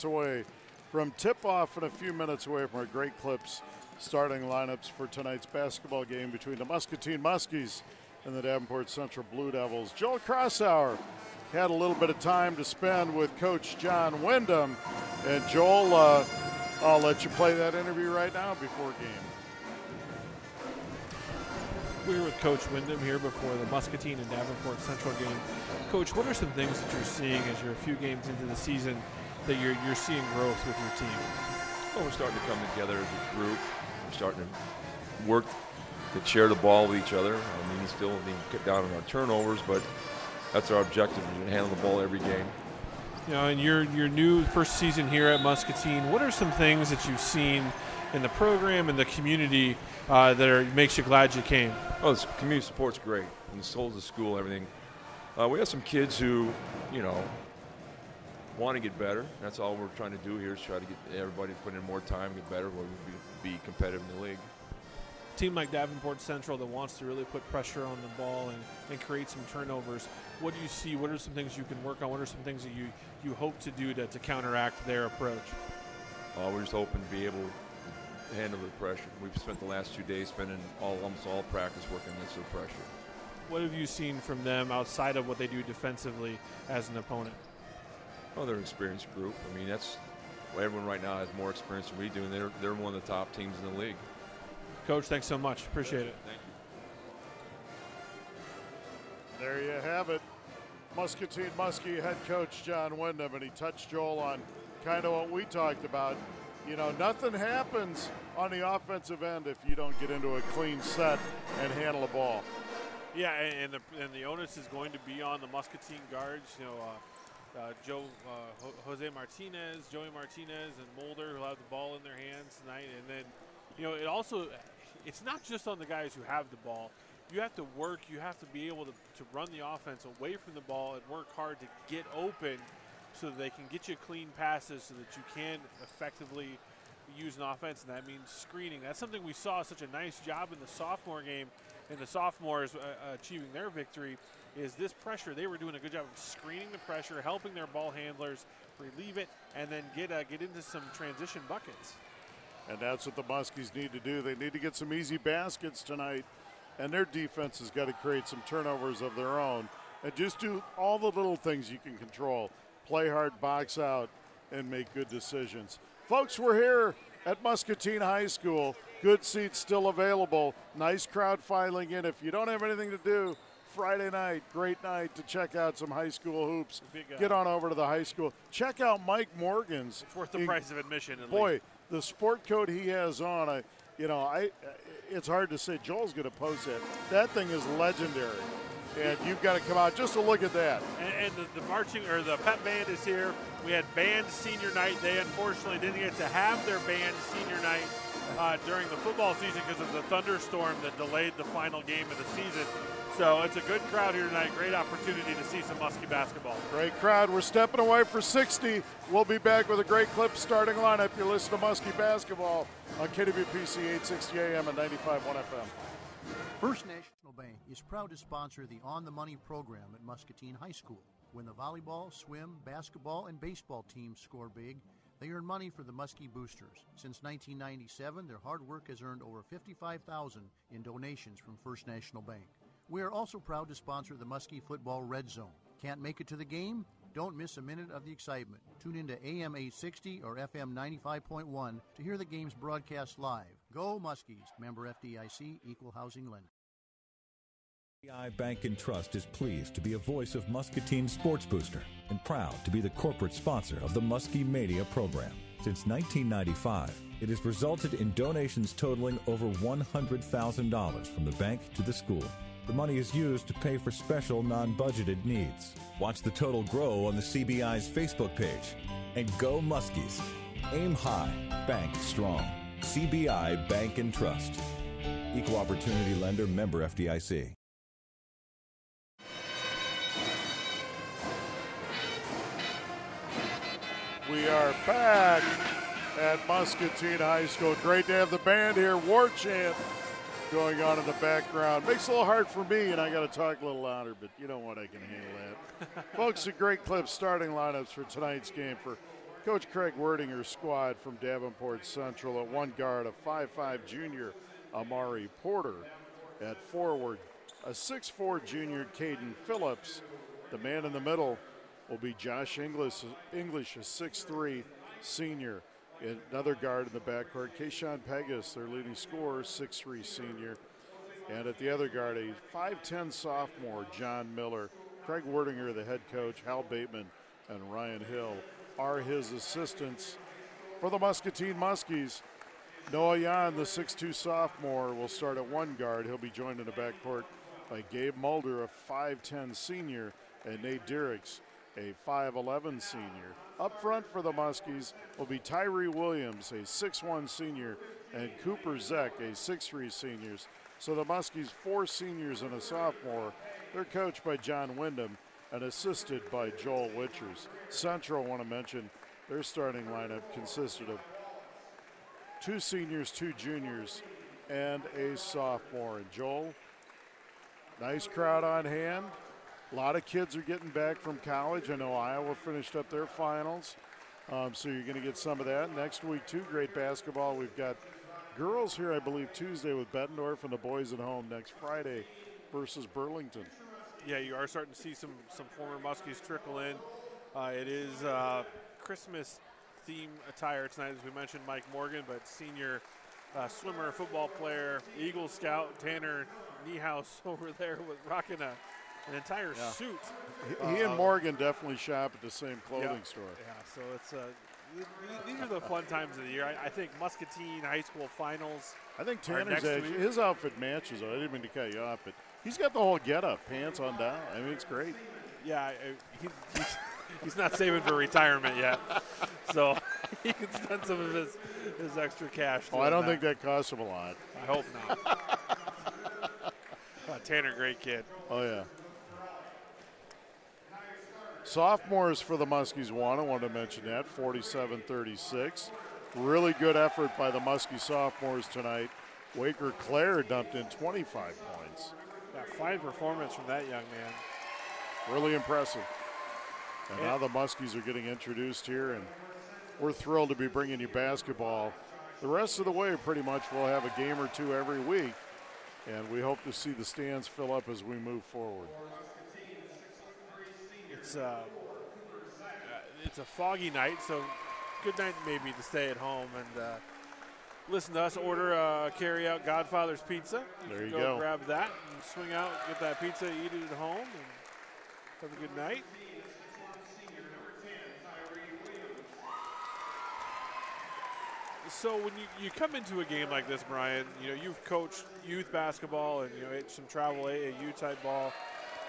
Away from tip-off and a few minutes away from our Great Clips starting lineups for tonight's basketball game between the Muscatine Muskies and the Davenport Central Blue Devils. Joel Crossauer had a little bit of time to spend with Coach John Wyndham. And Joel, I'll let you play that interview right now before game. We're with Coach Wyndham here before the Muscatine and Davenport Central game. Coach, what are some things that you're seeing as you're a few games into the season that you're seeing growth with your team? Well, we're starting to come together as a group. We're starting to work to share the ball with each other. I mean, we still need to get down on our turnovers, but that's our objective, to handle the ball every game. You know, in your new first season here at Muscatine, what are some things that you've seen in the program and the community that makes you glad you came? Oh, the community support's great, and so is the school, everything. We have some kids who, want to get better. That's all we're trying to do here is try to get everybody to put in more time, get better, where we be competitive in the league. A team like Davenport Central that wants to really put pressure on the ball and create some turnovers. What do you see? What are some things you can work on? What are some things that you hope to do to counteract their approach? We're just hoping to be able to handle the pressure. We've spent the last 2 days spending almost all practice working against the pressure. What have you seen from them outside of what they do defensively as an opponent? Oh, they're an experienced group. I mean, everyone right now has more experience than we do, and they're one of the top teams in the league. Coach, thanks so much. Appreciate it. Thank you. There you have it. Muscatine Muskie head coach John Wyndham, and he touched Joel on kind of what we talked about. Nothing happens on the offensive end if you don't get into a clean set and handle the ball. Yeah, and the onus is going to be on the Muscatine guards. Joey Martinez, and Mulder who have the ball in their hands tonight. And then, it's not just on the guys who have the ball. You have to work. You have to be able to run the offense away from the ball and work hard to get open so that they can get you clean passes so that you can effectively use an offense, and that means screening. That's something we saw such a nice job in the sophomore game, and the sophomores achieving their victory is this pressure. They were doing a good job of screening the pressure, helping their ball handlers relieve it, and then get into some transition buckets. And that's what the Muskies need to do. They need to get some easy baskets tonight, and their defense has got to create some turnovers of their own and just do all the little things you can control. Play hard, box out, and make good decisions. Folks, we're here at Muscatine High School. Good seats still available. Nice crowd filing in. If you don't have anything to do, Friday night, great night to check out some high school hoops. Get on over to the high school. Check out Mike Morgan's. It's worth the price of admission. Boy, the sport coat he has on, it's hard to say. Joel's going to post it. That thing is legendary. And you've got to come out just to look at that. And the marching or the pep band is here. We had band senior night. They unfortunately didn't get to have their band senior night during the football season because of the thunderstorm that delayed the final game of the season. So it's a good crowd here tonight. Great opportunity to see some Muskie basketball. Great crowd. We're stepping away for 60. We'll be back with a Great Clip starting lineup. You're listening to Muskie basketball on KWPC 860 AM and 95.1 FM. First National Bank is proud to sponsor the On the Money program at Muscatine High School. When the volleyball, swim, basketball, and baseball teams score big, they earn money for the Muskie Boosters. Since 1997, their hard work has earned over $55,000 in donations from First National Bank. We are also proud to sponsor the Muskie Football Red Zone. Can't make it to the game? Don't miss a minute of the excitement. Tune into AM 860 or FM 95.1 to hear the games broadcast live. Go Muskies. Member FDIC, Equal Housing Lender. SBI Bank and Trust is pleased to be a voice of Muscatine Sports Booster and proud to be the corporate sponsor of the Muskie Media program. Since 1995, it has resulted in donations totaling over $100,000 from the bank to the school. The money is used to pay for special non-budgeted needs. Watch the total grow on the CBI's Facebook page. And go Muskies. Aim high, bank strong. CBI Bank and Trust. Equal Opportunity Lender, member FDIC. We are back at Muscatine High School. Great to have the band here. War chant going on in the background. Makes it a little hard for me, and I got to talk a little louder, but you know what, I can handle that. Folks, a Great Clip starting lineups for tonight's game for Coach Craig Werdinger's squad from Davenport Central. At one guard, a 5'5 junior, Amari Porter. At forward, a 6'4 junior, Caden Phillips. The man in the middle will be Josh English, a 6'3 senior. Another guard in the backcourt, Kayshawn Pegas, their leading scorer, 6'3 senior. And at the other guard, a 5'10 sophomore, John Miller. Craig Werdinger, the head coach, Hal Bateman, and Ryan Hill are his assistants. For the Muscatine Muskies, Noah Yan, the 6'2 sophomore, will start at one guard. He'll be joined in the backcourt by Gabe Mulder, a 5'10 senior, and Nate Diericks, a 5'11 senior. Up front for the Muskies will be Tyree Williams, a 6'1 senior, and Cooper Zeck, a 6'3 seniors. So the Muskies, 4 seniors and a sophomore. They're coached by John Wyndham and assisted by Joel Witchers. Central, I want to mention, their starting lineup consisted of 2 seniors, 2 juniors, and a sophomore. And Joel, nice crowd on hand. A lot of kids are getting back from college. I know Iowa finished up their finals, so you're going to get some of that. Next week, too, great basketball. We've got girls here, I believe, Tuesday with Bettendorf, and the boys at home next Friday versus Burlington. Yeah, you are starting to see some former Muskies trickle in. It is Christmas theme attire tonight, as we mentioned, Mike Morgan, but senior swimmer, football player, Eagle Scout Tanner Niehaus over there with rocking an entire suit. He and Morgan definitely shop at the same clothing store. Yeah, so it's these are the fun times of the year. I think Muscatine High School finals. I think Tanner's his outfit matches. I didn't mean to cut you off, but he's got the whole get-up, pants on down. I mean, it's great. Yeah, he's not saving for retirement yet, so he can spend some of his extra cash. Oh, I don't think that costs him a lot. I hope not. Tanner, great kid. Oh, yeah. Sophomores for the Muskies won. I wanted to mention that, 47-36. Really good effort by the Muskie sophomores tonight. Waker Clare dumped in 25 points. Yeah, fine performance from that young man. Really impressive. And now the Muskies are getting introduced here, and we're thrilled to be bringing you basketball. The rest of the way, pretty much, we'll have a game or two every week, and we hope to see the stands fill up as we move forward. It's a foggy night, so good night maybe to stay at home and listen to us order carry-out Godfather's Pizza. There you go. Grab that and swing out, get that pizza, eat it at home, and have a good night. So when you come into a game like this, Brian, you know, you've coached youth basketball and, you know, some travel AAU type ball.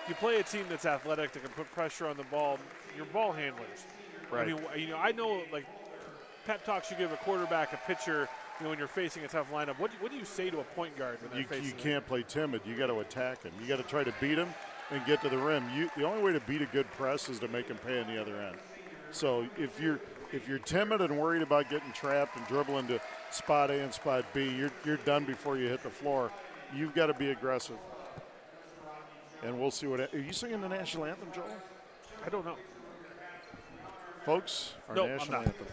You play a team that's athletic that can put pressure on the ball. Your ball handlers. Right. I mean, you know, I know like pep talks you give a quarterback, a pitcher, you know, when you're facing a tough lineup. What do you say to a point guard when they're facing? You can't play timid. You got to attack him. You got to try to beat him and get to the rim. The only way to beat a good press is to make him pay on the other end. So if you're timid and worried about getting trapped and dribbling to spot A and spot B, you're done before you hit the floor. You've got to be aggressive. And we'll see what. Are you singing the national anthem, Joel? I don't know. Folks, our no, national anthem.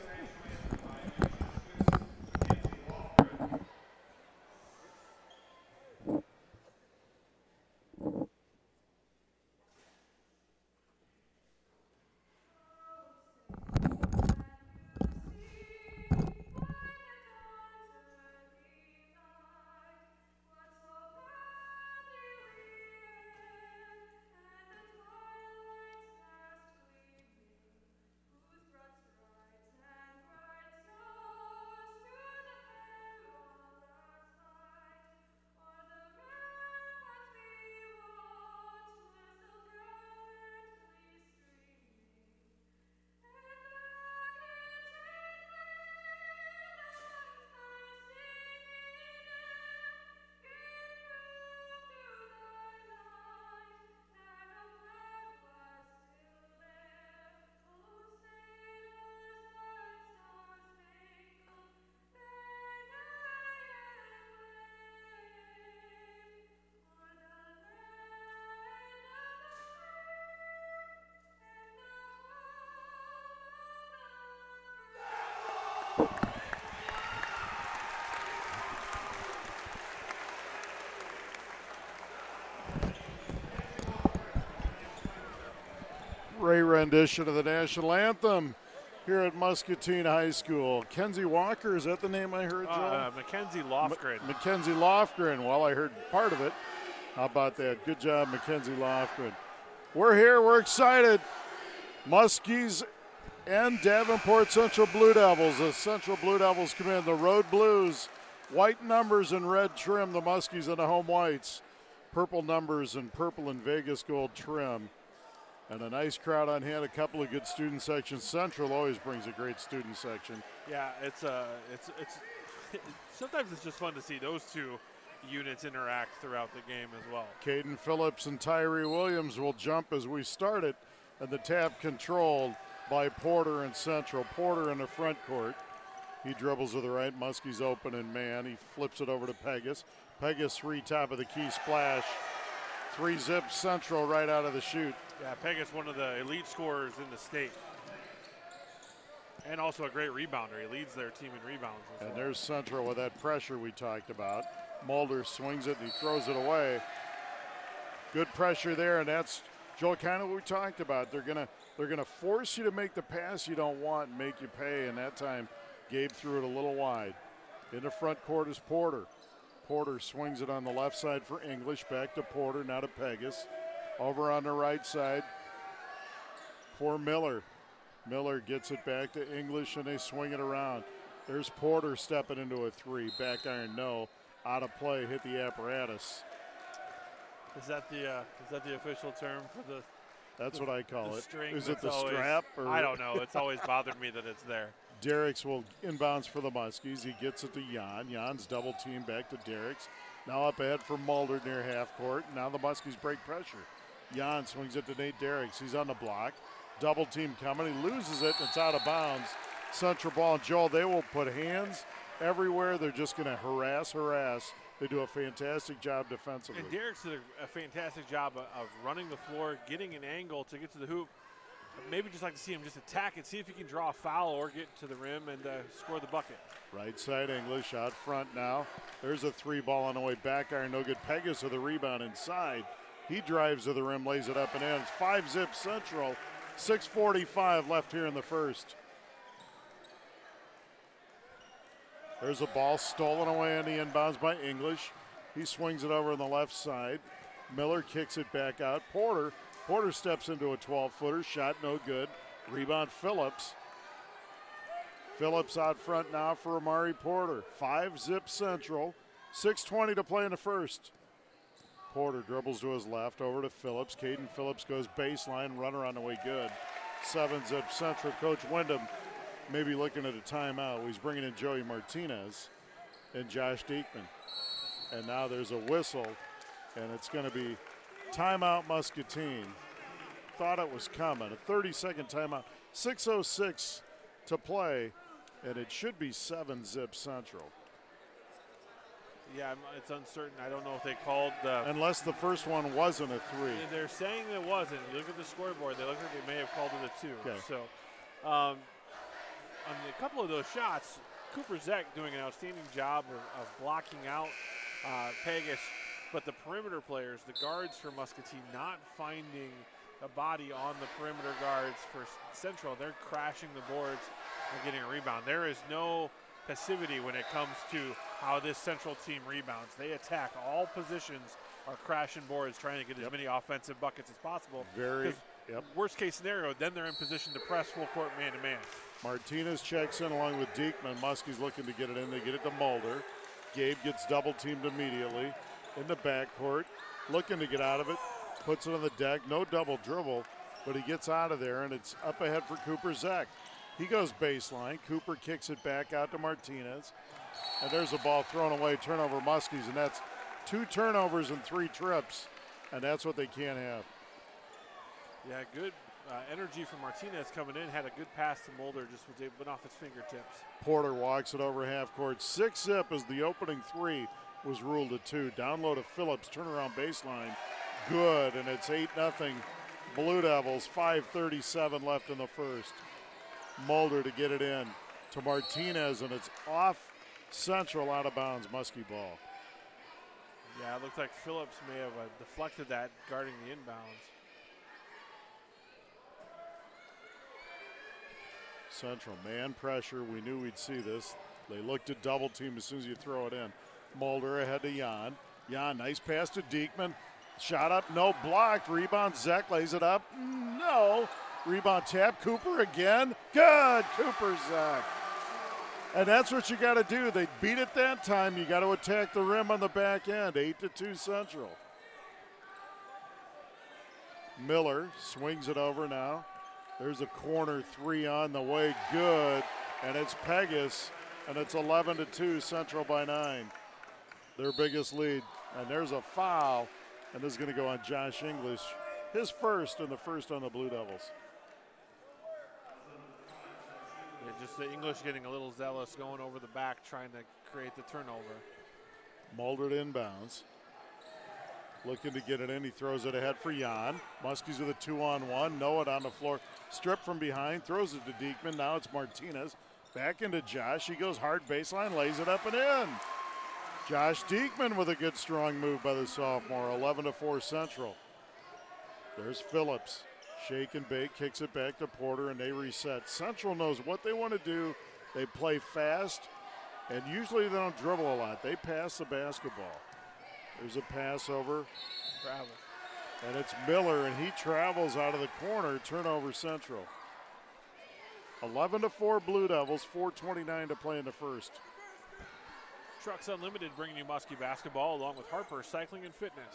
Great rendition of the national anthem here at Muscatine High School. Kenzie Walker, is that the name I heard, Joe? Mackenzie Lofgren. Mackenzie Lofgren. Well, I heard part of it. How about that? Good job, Mackenzie Lofgren. We're here. We're excited. Muskies and Davenport Central Blue Devils. The Central Blue Devils come in. The Road Blues, white numbers and red trim. The Muskies and the home whites. Purple numbers and purple and Vegas gold trim. And a nice crowd on hand, a couple of good student sections. Central always brings a great student section. Yeah, it's sometimes it's just fun to see those two units interact throughout the game as well. Caden Phillips and Tyree Williams will jump as we start it, and the tap controlled by Porter and Central. Porter in the front court. He dribbles to the right. Muskie's open and man. He flips it over to Pegas. Pegas 3 top of the key splash. 3 zip Central right out of the chute. Yeah, Pegas one of the elite scorers in the state. And also a great rebounder. He leads their team in rebounds. And there's Central with that pressure we talked about. Mulder swings it and he throws it away. Good pressure there, and that's, Joe, kind of what we talked about. They're gonna force you to make the pass you don't want and make you pay, and that time Gabe threw it a little wide. In the front court is Porter. Porter swings it on the left side for English. Back to Porter, now to Pegas. Over on the right side for Miller. Miller gets it back to English, and they swing it around. There's Porter stepping into a 3. Back iron, no. Out of play, hit the apparatus. Is that the official term for the? That's what I call it. String. Is it the strap? Or? I don't know. It's always bothered me that it's there. Derricks will inbounds for the Muskies. He gets it to Jan. Jan's double team back to Derricks. Now up ahead for Mulder near half court. Now the Muskies break pressure. Jan swings it to Nate Derricks. He's on the block. Double team coming. He loses it, and it's out of bounds. Central ball. Joel, they will put hands everywhere. They're just going to harass. They do a fantastic job defensively. And Derricks did a fantastic job of running the floor, getting an angle to get to the hoop. Maybe just like to see him just attack it, see if he can draw a foul or get to the rim and score the bucket. Right side English out front now. There's a 3 ball on the way back iron. No good. Pegas with the rebound inside. He drives to the rim, lays it up and in. It's 5 zip Central. 6:45 left here in the first. There's a ball stolen away on the inbounds by English. He swings it over on the left side. Miller kicks it back out. Porter steps into a 12-footer. Shot no good. Rebound Phillips. Phillips out front now for Amari Porter. 5 zip Central. 6:20 to play in the first. Porter dribbles to his left over to Phillips. Caden Phillips goes baseline. Runner on the way good. 7 zip Central. Coach Wyndham maybe looking at a timeout. He's bringing in Joey Martinez and Josh Diekman. And now there's a whistle, and it's going to be timeout Muscatine. Thought it was coming. A 30-second timeout. 6:06 to play, and it should be 7 zip Central. Yeah, it's uncertain. I don't know if they called unless the first one wasn't a 3. They're saying it wasn't. You look at the scoreboard. They look like they may have called it a 2. Okay. So, on a couple of those shots, Cooper Zek doing an outstanding job of blocking out Pegas, but the perimeter players, the guards for Muscatine, not finding a body on the perimeter guards for Central. They're crashing the boards and getting a rebound. There is no passivity when it comes to how this Central team rebounds. They attack all positions, are crashing boards, trying to get as many offensive buckets as possible. Worst case scenario, then they're in position to press full court man-to-man. Martinez checks in along with Diekman. Muskie's looking to get it in. They get it to Mulder. Gabe gets double teamed immediately in the backcourt, looking to get out of it. Puts it on the deck. No double dribble, but he gets out of there, and it's up ahead for Cooper Zek. He goes baseline. Cooper kicks it back out to Martinez. And there's a ball thrown away. Turnover Muskies, and that's 2 turnovers and 3 trips, and that's what they can't have. Yeah, good energy from Martinez coming in. Had a good pass to Mulder, just was able to off his fingertips. Porter walks it over half court. 6 zip as the opening 3 was ruled a 2. Down low to Phillips, turnaround baseline. Good, and it's 8-0 Blue Devils. 5:37 left in the first. Mulder to get it in to Martinez, and it's off Central, out of bounds. Muskie ball. Yeah, it looked like Phillips may have deflected that, guarding the inbounds. Central, man pressure. We knew we'd see this. They looked at double team as soon as you throw it in. Mulder ahead to Jan. Jan, nice pass to Diekman. Shot up, no, blocked. Rebound, Zek lays it up. No. Rebound tap, Cooper again. Good, Cooper, Zek. And that's what you got to do. They beat it that time. You got to attack the rim on the back end. 8-2 Central. Miller swings it over now. There's a corner three on the way. Good. And it's Pegas. And it's 11-2 Central by 9. Their biggest lead. And there's a foul. And this is going to go on Josh English. His first and the first on the Blue Devils. Yeah, just the English getting a little zealous, going over the back, trying to create the turnover. Mulder inbounds. Looking to get it in. He throws it ahead for Jan. Muskie's with a 2-on-1. Noah on the floor. Strip from behind. Throws it to Diekman. Now it's Martinez. Back into Josh. He goes hard baseline. Lays it up and in. Josh Diekman with a good strong move by the sophomore. 11-4 Central. There's Phillips. Shake and bake. Kicks it back to Porter and they reset. Central knows what they want to do. They play fast. And usually they don't dribble a lot. They pass the basketball. There's a pass over. Travel. And it's Miller, and he travels out of the corner. Turnover Central. 11-4 Blue Devils, 4:29 to play in the first. Trucks Unlimited bringing you Muskie basketball along with Harper Cycling and Fitness.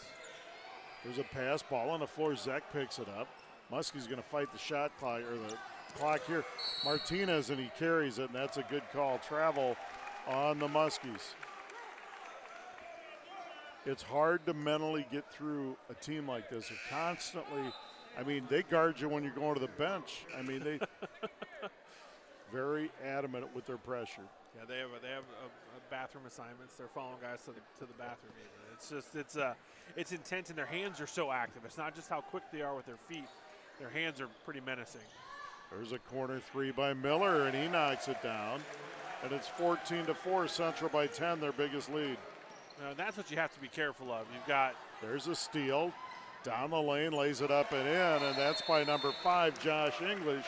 There's a pass, ball on the floor. Zek picks it up. Muskie's going to fight the shot clock, or the clock here. Martinez, and he carries it, and that's a good call. Travel on the Muskies. It's hard to mentally get through a team like this. They're constantly, I mean, they guard you when you're going to the bench. I mean, they very adamant with their pressure. Yeah, they have a bathroom assignments. They're following guys to the bathroom. Even. It's just it's intense, and their hands are so active. It's not just how quick they are with their feet. Their hands are pretty menacing. There's a corner three by Miller, and he knocks it down. And it's 14-4 Central by 10, their biggest lead. That's what you have to be careful of. You've got. There's a steal. Down the lane, lays it up and in, and that's by number 5, Josh English.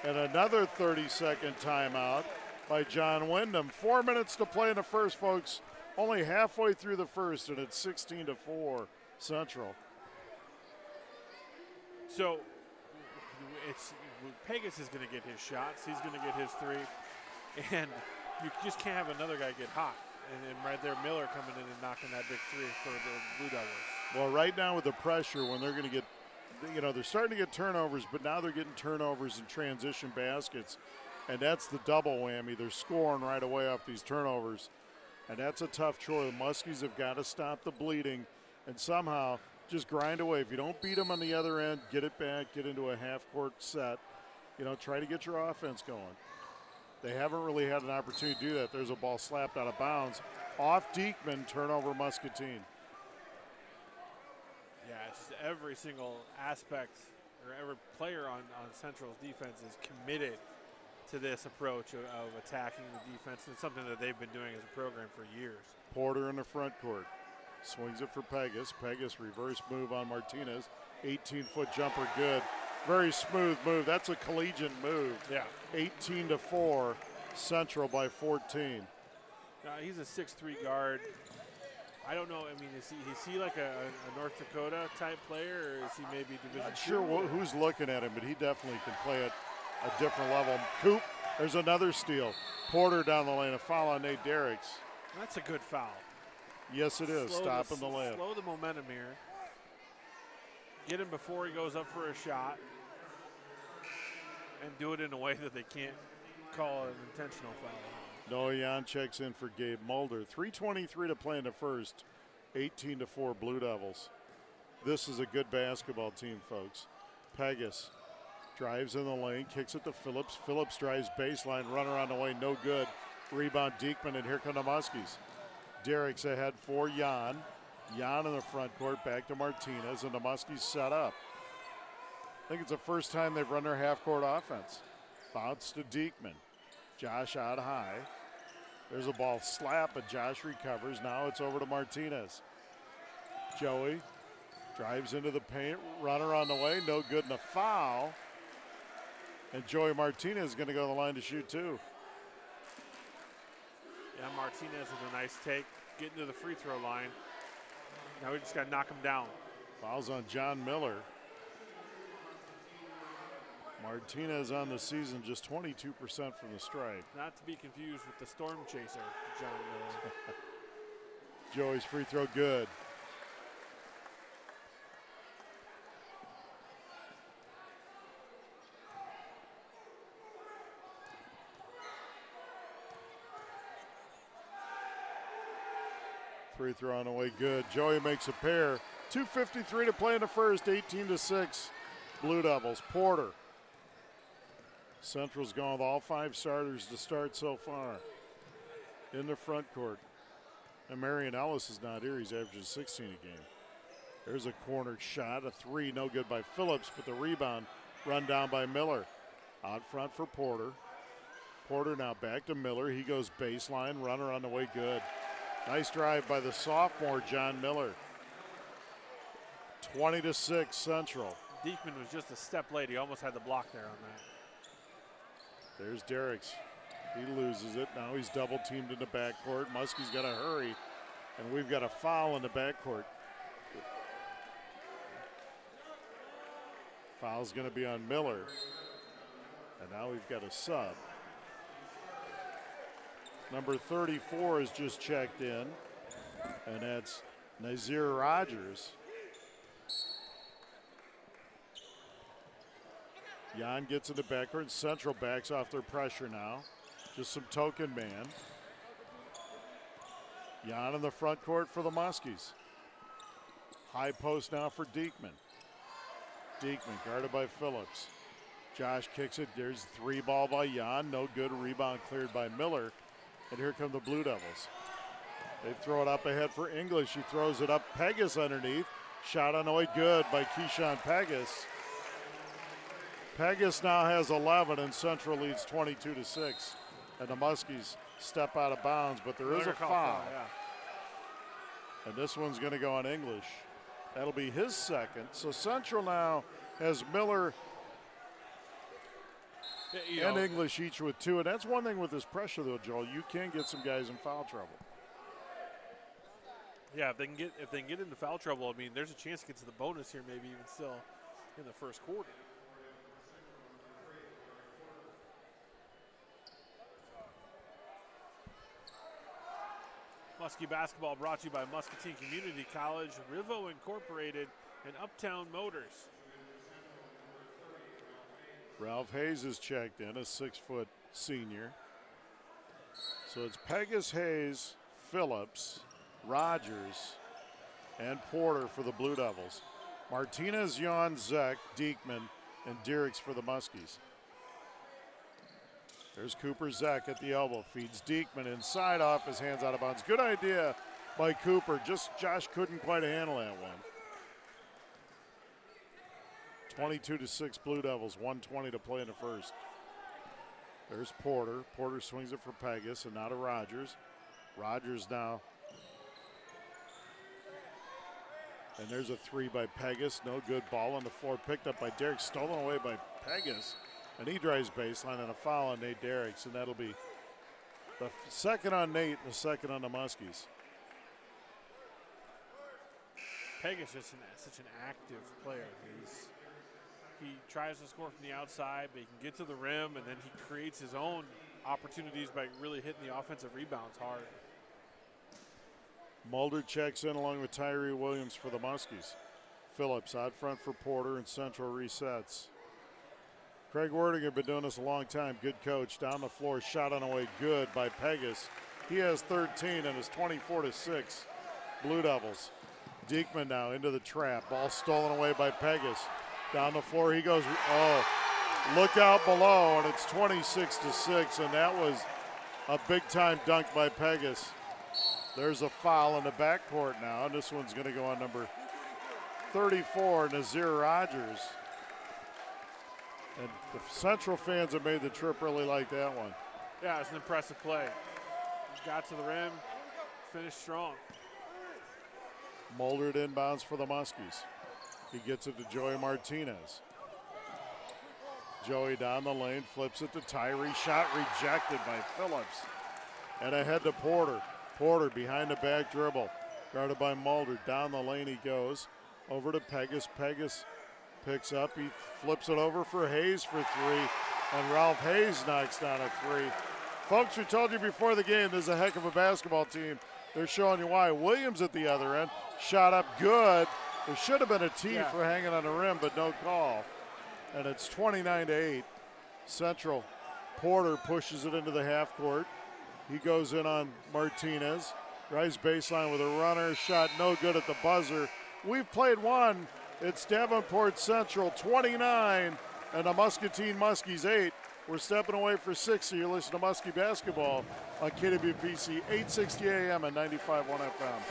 And another 30-second timeout by John Wyndham. 4 minutes to play in the first, folks. Only halfway through the first, and it's 16-4 Central. So it's Pegas is going to get his shots. He's going to get his three. And you just can't have another guy get hot. And right there, Miller coming in and knocking that big three for the Blue Devils. Well, right now with the pressure, when they're going to get, they're starting to get turnovers, but now they're getting turnovers and transition baskets. And that's the double whammy. They're scoring right away off these turnovers. And that's a tough chore. The Muskies have got to stop the bleeding and somehow just grind away. If you don't beat them on the other end, get it back, get into a half-court set. Try to get your offense going. They haven't really had an opportunity to do that. There's a ball slapped out of bounds. Off Diekman, turnover Muscatine. Yeah, it's just every single aspect or every player on Central's defense is committed to this approach of attacking the defense. And it's something that they've been doing as a program for years. Porter in the front court. Swings it for Pegas. Pegas reverse move on Martinez. 18-foot jumper, good. Very smooth move. That's a collegiate move. Yeah. 18-4, Central by 14. He's a 6'3" guard. I don't know. I mean, is he like a North Dakota type player, or is he maybe Division Not sure who's looking at him, but he definitely can play at a different level. Coop, there's another steal. Porter down the lane, a foul on Nate Derricks. That's a good foul. Yes, it is. Stopping the layup. Slow the momentum here. Get him before he goes up for a shot. And do it in a way that they can't call an intentional foul. Noah Jan checks in for Gabe Mulder. 3:23 to play in the first. 18-4 Blue Devils. This is a good basketball team, folks. Pegas drives in the lane, kicks it to Phillips. Phillips drives baseline, runner on the way, no good. Rebound Diekman, and here come the Muskies. Derricks ahead for Jan. Jan in the front court, back to Martinez, and the Muskies set up. I think it's the first time they've run their half-court offense. Bounce to Diekman. Josh out high. There's a ball slap, but Josh recovers. Now it's over to Martinez. Joey drives into the paint. Runner on the way. No good, and a foul. And Joey Martinez is going to go to the line to shoot too. Yeah, Martinez with a nice take, getting to the free throw line. Now we just got to knock him down. Fouls on John Miller. Martinez on the season just 22% from the stripe. Not to be confused with the storm chaser, John Miller. Joey's free throw good. Free throw on the way good. Joey makes a pair. 2:53 to play in the first, 18-6. Blue Devils. Porter. Central's gone with all 5 starters to start so far in the front court. And Marion Ellis is not here. He's averaging 16 a game. There's a corner shot, a 3, no good by Phillips, but the rebound run down by Miller. Out front for Porter. Porter now back to Miller. He goes baseline, runner on the way good. Nice drive by the sophomore, John Miller. 20-6 Central. Diekman was just a step late. He almost had the block there on that. There's Derricks. He loses it. Now he's double teamed in the backcourt. Muskie's got to hurry, and we've got a foul in the backcourt. Foul's going to be on Miller. And now we've got a sub. Number 34 has just checked in, and that's Nazir Rogers. Jan gets in the backcourt. Central backs off their pressure now. Just some token man. Jan in the front court for the Muskies. High post now for Diekman. Diekman guarded by Phillips. Josh kicks it. There's 3 ball by Jan. No good. Rebound cleared by Miller. And here come the Blue Devils. They throw it up ahead for English. He throws it up. Pegas underneath. Shot on the way good by Keyshawn Pegas. Pegas now has 11, and Central leads 22-6. And the Muskies step out of bounds, but there is a foul. And this one's going to go on English. That'll be his second. So Central now has Miller and English each with 2. And that's one thing with this pressure, though, Joel. You can get some guys in foul trouble. Yeah, if they can get into foul trouble, I mean, there's a chance to get to the bonus here, maybe even still in the first quarter. Muskie basketball brought to you by Muscatine Community College, Rivo Incorporated, and Uptown Motors. Ralph Hayes is checked in, a 6-foot senior. So it's Pegas, Hayes, Phillips, Rogers, and Porter for the Blue Devils. Martinez, Jan, Zek, Diekman, and Derricks for the Muskies. There's Cooper Zek at the elbow, feeds Diekman inside off his hands out of bounds. Good idea by Cooper, just Josh couldn't quite handle that one. 22-6 Blue Devils, 1:20 to play in the first. There's Porter. Porter swings it for Pegas and now to Rogers. Rogers now. And there's a 3 by Pegas. No good. Ball on the floor picked up by Derricks. Stolen away by Pegas. And he drives baseline and a foul on Nate Derricks. And that'll be the second on Nate and the second on the Muskies. Pegas is such an active player. He tries to score from the outside, but he can get to the rim, and then he creates his own opportunities by really hitting the offensive rebounds hard. Mulder checks in along with Tyree Williams for the Muskies. Phillips out front for Porter, and Central resets. Craig Werdinger been doing this a long time. Good coach. Down the floor, shot on the way good by Pegas. He has 13 and is 24-6. Blue Devils. Diekman now into the trap. Ball stolen away by Pegas. Down the floor he goes. Oh, look out below, and it's 26-6, and that was a big-time dunk by Pegas. There's a foul in the backcourt now, and this one's going to go on number 34, Nazir Rogers. And the Central fans have made the trip really like that one. Yeah, it's an impressive play. He got to the rim, finished strong. Mulder inbounds for the Muskies. He gets it to Joey Martinez. Joey down the lane, flips it to Tyree. Shot rejected by Phillips. And ahead to Porter. Porter behind the back dribble. Guarded by Mulder. Down the lane he goes. Over to Pegas. Pegas picks up. He flips it over for Hayes for three. And Ralph Hayes knocks down a three. Folks, we told you before the game, this is a heck of a basketball team. They're showing you why. Williams at the other end. Shot up good. There should have been a tee for hanging on the rim, but no call. And it's 29-8. Central. Porter pushes it into the half court. He goes in on Martinez. Rise baseline with a runner. Shot no good at the buzzer. We've played one. It's Davenport Central 29 and the Muscatine Muskies 8. We're stepping away for 6, so you're listening to Muskie Basketball on KWPC 860 AM and 95.1 FM.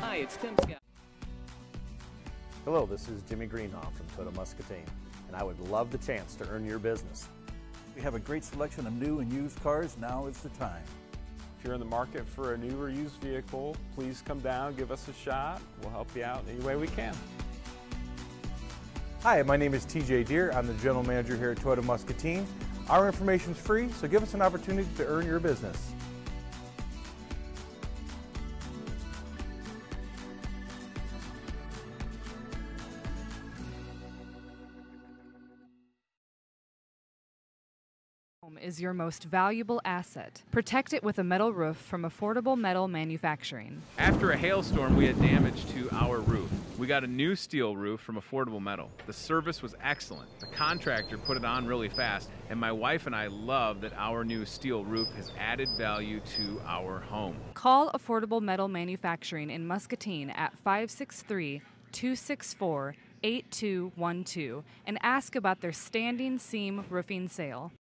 Hi, it's Tim Scott. Hello, this is Jimmy Greenhoff from Toyota Muscatine, and I would love the chance to earn your business. We have a great selection of new and used cars. Now is the time. If you're in the market for a new or used vehicle, please come down, give us a shot. We'll help you out any way we can. Hi, my name is TJ Deere. I'm the General Manager here at Toyota Muscatine. Our information is free, so give us an opportunity to earn your business. Is your most valuable asset. Protect it with a metal roof from Affordable Metal Manufacturing. After a hailstorm, we had damage to our roof. We got a new steel roof from Affordable Metal. The service was excellent. The contractor put it on really fast, and my wife and I love that our new steel roof has added value to our home. Call Affordable Metal Manufacturing in Muscatine at 563-264-8212 and ask about their standing seam roofing sale.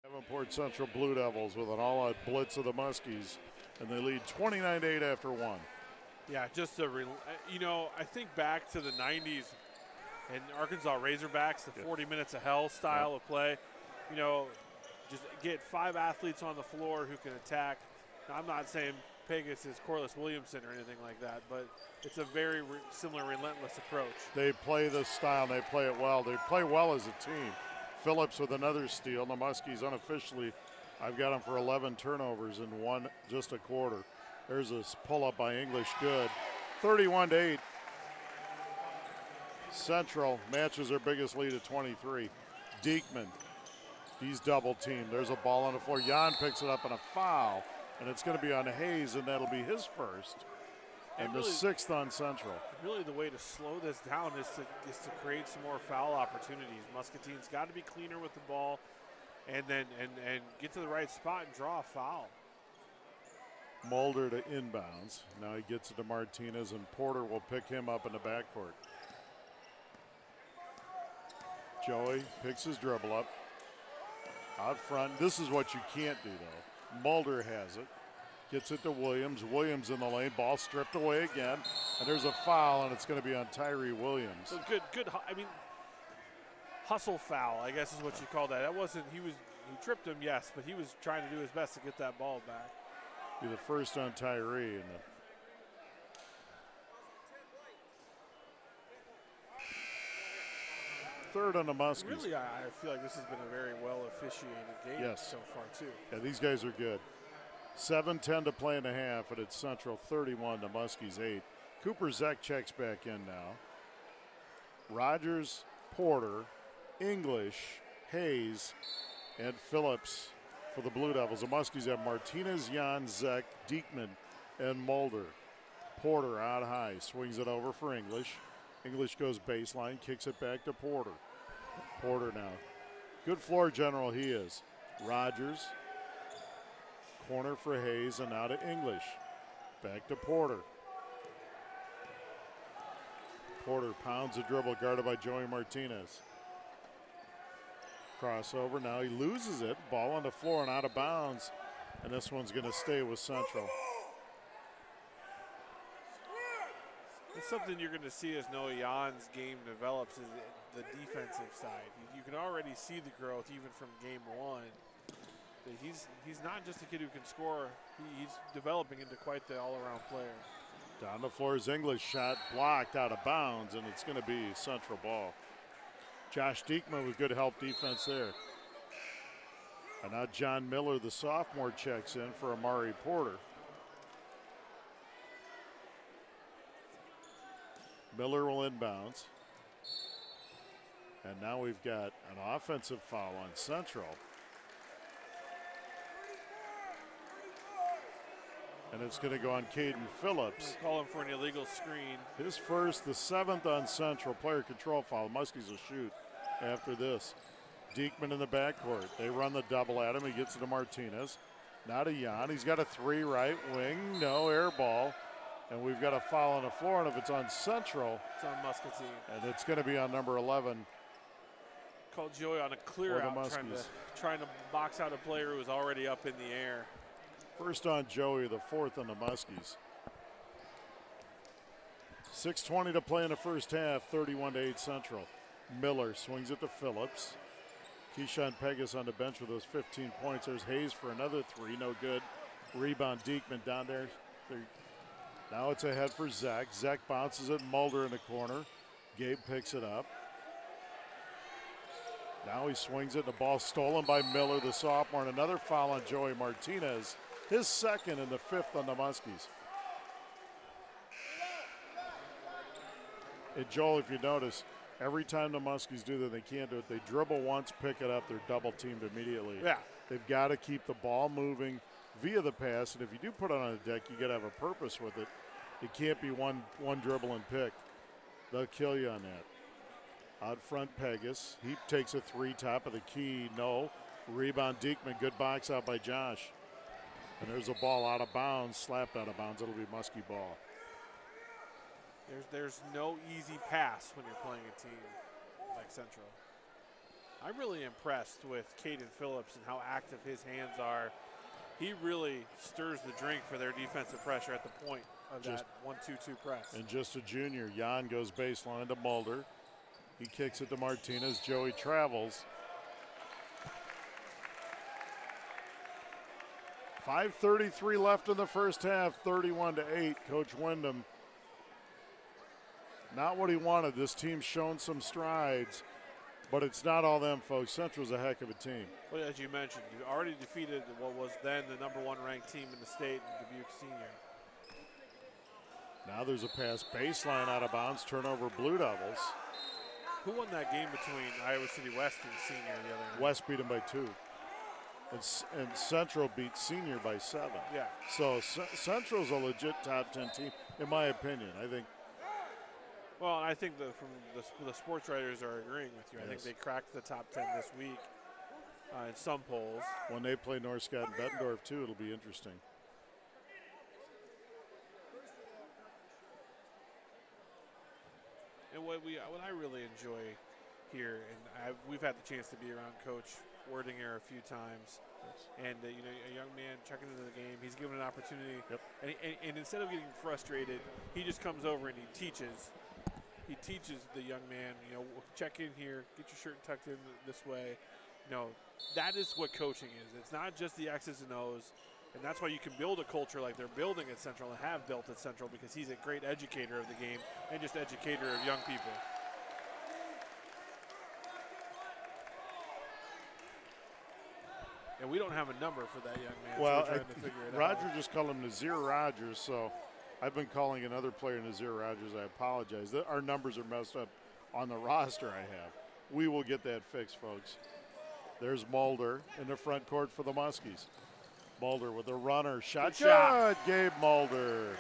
Davenport Central Blue Devils with an all-out blitz of the Muskies, and they lead 29-8 after one. Yeah, just a, I think back to the 90s and Arkansas Razorbacks, the 40 minutes of hell style of play. Just get 5 athletes on the floor who can attack. Now, I'm not saying Pegas is Corliss Williamson or anything like that, but it's a very similar relentless approach. They play this style, and they play it well. They play well as a team. Phillips with another steal. The Muskies unofficially, I've got them for 11 turnovers in just a quarter. There's a pull-up by English, good. 31-8. Central matches their biggest lead at 23. Diekman, he's double-teamed. There's a ball on the floor. Jan picks it up and a foul, and it's going to be on Hayes, and that'll be his first. And really, the 6th on Central. Really the way to slow this down is to create some more foul opportunities. Muscatine's got to be cleaner with the ball and then get to the right spot and draw a foul. Mulder to inbounds. Now he gets it to Martinez, and Porter will pick him up in the backcourt. Joey picks his dribble up. Out front. This is what you can't do, though. Mulder has it. Gets it to Williams. Williams in the lane. Ball stripped away again. And there's a foul, and it's going to be on Tyree Williams. So good. Hustle foul, I guess is what you call that. That wasn't, he tripped him, yes, but he was trying to do his best to get that ball back. Be the first on Tyree. And third on the Muskies. Really, I feel like this has been a very well officiated game so far, too. Yeah, these guys are good. 7:10 to play in the half, and it's Central 31 to Muskies 8. Cooper Zek checks back in now. Rogers, Porter, English, Hayes, and Phillips for the Blue Devils. The Muskies have Martinez, Jan, Zek, Diekman, and Mulder. Porter out high, swings it over for English. English goes baseline, kicks it back to Porter. Porter now. Good floor general he is. Rogers. Corner for Hayes, and now to English. Back to Porter. Porter pounds a dribble, guarded by Joey Martinez. Crossover, now he loses it. Ball on the floor and out of bounds. And this one's going to stay with Central. It's something you're going to see as Noah Jan's game develops is the defensive side. You can already see the growth even from game 1. He's not just a kid who can score. He's developing into quite the all-around player. Down the floor is English, shot blocked out of bounds, and it's going to be Central ball. Josh Diekman with good help defense there. And now John Miller, the sophomore, checks in for Amari Porter. Miller will inbounds. And now we've got an offensive foul on Central. And it's going to go on Caden Phillips. Calling for an illegal screen. His first, the 7th on Central. Player control foul. Muskies will shoot after this. Diekman in the backcourt. They run the double at him. He gets it to Martinez. Now to Jan. He's got a 3 right wing. No, air ball. And we've got a foul on the floor. And if it's on Central, it's on Muscatine. And it's going to be on number 11. Called Joey on a clear out, trying to box out a player who was already up in the air. First on Joey, the 4th on the Muskies. 6:20 to play in the first half, 31-8 Central. Miller swings it to Phillips. Keyshawn Pegas on the bench with those 15 points. There's Hayes for another 3, no good. Rebound, Diekman down there. Now it's ahead for Zach. Zach bounces it, Mulder in the corner. Gabe picks it up. Now he swings it, the ball stolen by Miller, the sophomore, and another foul on Joey Martinez. His 2nd and the 5th on the Muskies. And Joel, if you notice, every time the Muskies do that, they can't do it. They dribble once, pick it up, they're double teamed immediately. Yeah. They've got to keep the ball moving via the pass, and if you do put it on a deck, you got to have a purpose with it. It can't be one dribble and pick. They'll kill you on that. Out front, Pegas. He takes a 3, top of the key. No. Rebound, Diekman. Good box out by Josh. And there's a ball out of bounds, slapped out of bounds. It'll be Muskie ball. There's no easy pass when you're playing a team like Central. I'm really impressed with Caden Phillips and how active his hands are. He really stirs the drink for their defensive pressure at the point of that 1-2-2 press. And just a junior. Jan goes baseline to Mulder. He kicks it to Martinez. Joey travels. 5:33 left in the first half, 31-8. Coach Wyndham, not what he wanted. This team's shown some strides, but it's not all them, folks. Central's a heck of a team. Well, as you mentioned, you already defeated what was then the #1 ranked team in the state, Dubuque Senior. Now there's a pass baseline out of bounds, turnover Blue Devils. Who won that game between Iowa City West and Senior the other night? West beat them by 2. And Central beat Senior by 7. Yeah. So Central's a legit top 10 team, in my opinion. I think. Well, I think the sports writers are agreeing with you. I think they cracked the top 10 this week in some polls. When they play North Scott and Bettendorf too, it'll be interesting. And what I really enjoy here, and we've had the chance to be around Coach Wordinger a few times, and a young man checking into the game. He's given an opportunity, and instead of getting frustrated, he just comes over and he teaches. He teaches the young man, check in here, get your shirt tucked in this way. That is what coaching is. It's not just the X's and O's. And that's why you can build a culture like they're building at Central and have built at Central, because he's a great educator of the game and just educator of young people. And we don't have a number for that young man. Well, so we're trying to figure it Roger out. just called him Nazir Rogers, so I've been calling another player Nazir Rogers. I apologize. Our numbers are messed up on the roster I have. We will get that fixed, folks. There's Mulder in the front court for the Muskies. Mulder with a runner. Shot. Gabe Mulder.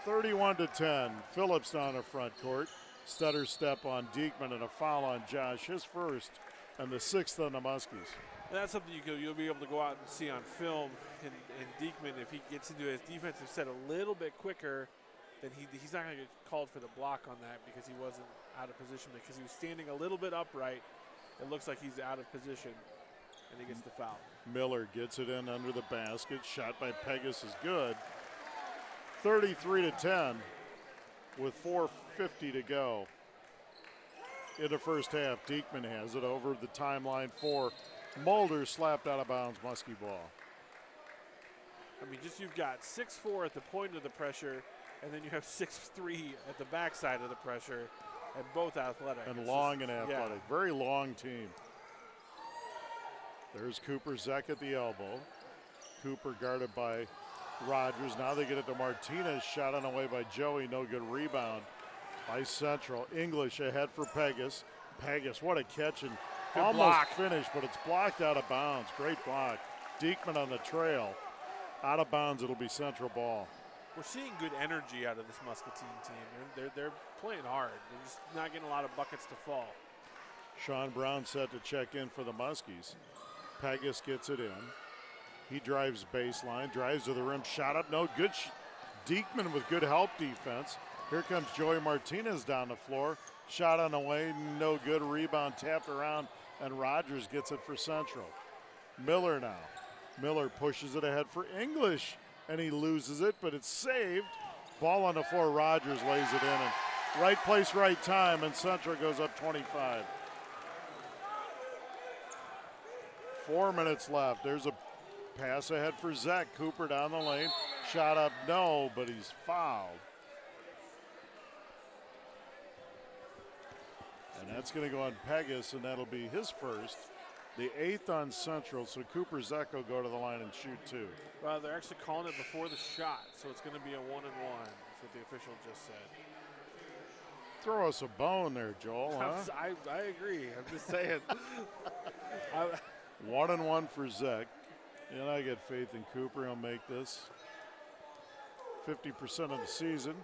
31-10. Phillips down the front court. Stutter step on Diekman and a foul on Josh. His first and the 6th on the Muskies. And that's something you'll be able to go out and see on film. And Diekman, if he gets into his defensive set a little bit quicker, then he's not going to get called for the block on that because he wasn't out of position, because he was standing a little bit upright. It looks like he's out of position, and he gets the foul. Miller gets it in under the basket. Shot by Pegas is good. 33-10 with 4:50 to go in the first half. Diekman has it over the timeline for Mulder, slapped out of bounds. Muskie ball. I mean, you've got 6'4" at the point of the pressure, and then you have 6'3" at the backside of the pressure. And both athletic. And long and athletic. Very long team. There's Cooper Zek at the elbow. Cooper guarded by Rogers. Now they get it to Martinez. Shot on the way by Joey. No good rebound by Central. English ahead for Pegas. Pegas, what a catch, and good almost block. finished, but it's blocked out of bounds. Great block. Diekman on the trail. Out of bounds, it'll be Central ball. We're seeing good energy out of this Muscatine team. They're playing hard. They're just not getting a lot of buckets to fall. Sean Brown set to check in for the Muskies. Pegas gets it in. He drives baseline, drives to the rim, shot up, no good. Diekman with good help defense. Here comes Joey Martinez down the floor. Shot on the way, no good. Rebound tapped around, and Rogers gets it for Central. Miller now. Miller pushes it ahead for English, and he loses it, but it's saved. Ball on the floor, Rogers lays it in, and right place, right time, and Central goes up 25. 4 minutes left. There's a pass ahead for Zek. Cooper down the lane. Shot up, no, but he's fouled. And that's going to go on Pegas, and that'll be his first. The 8th on Central, so Cooper Zek will go to the line and shoot 2. Well, they're actually calling it before the shot, so it's going to be a 1-and-1. That's what the official just said. Throw us a bone there, Joel, huh? I agree. I'm just saying. 1-and-1 for Zek. And I get faith in Cooper. He'll make this. 50% of the season.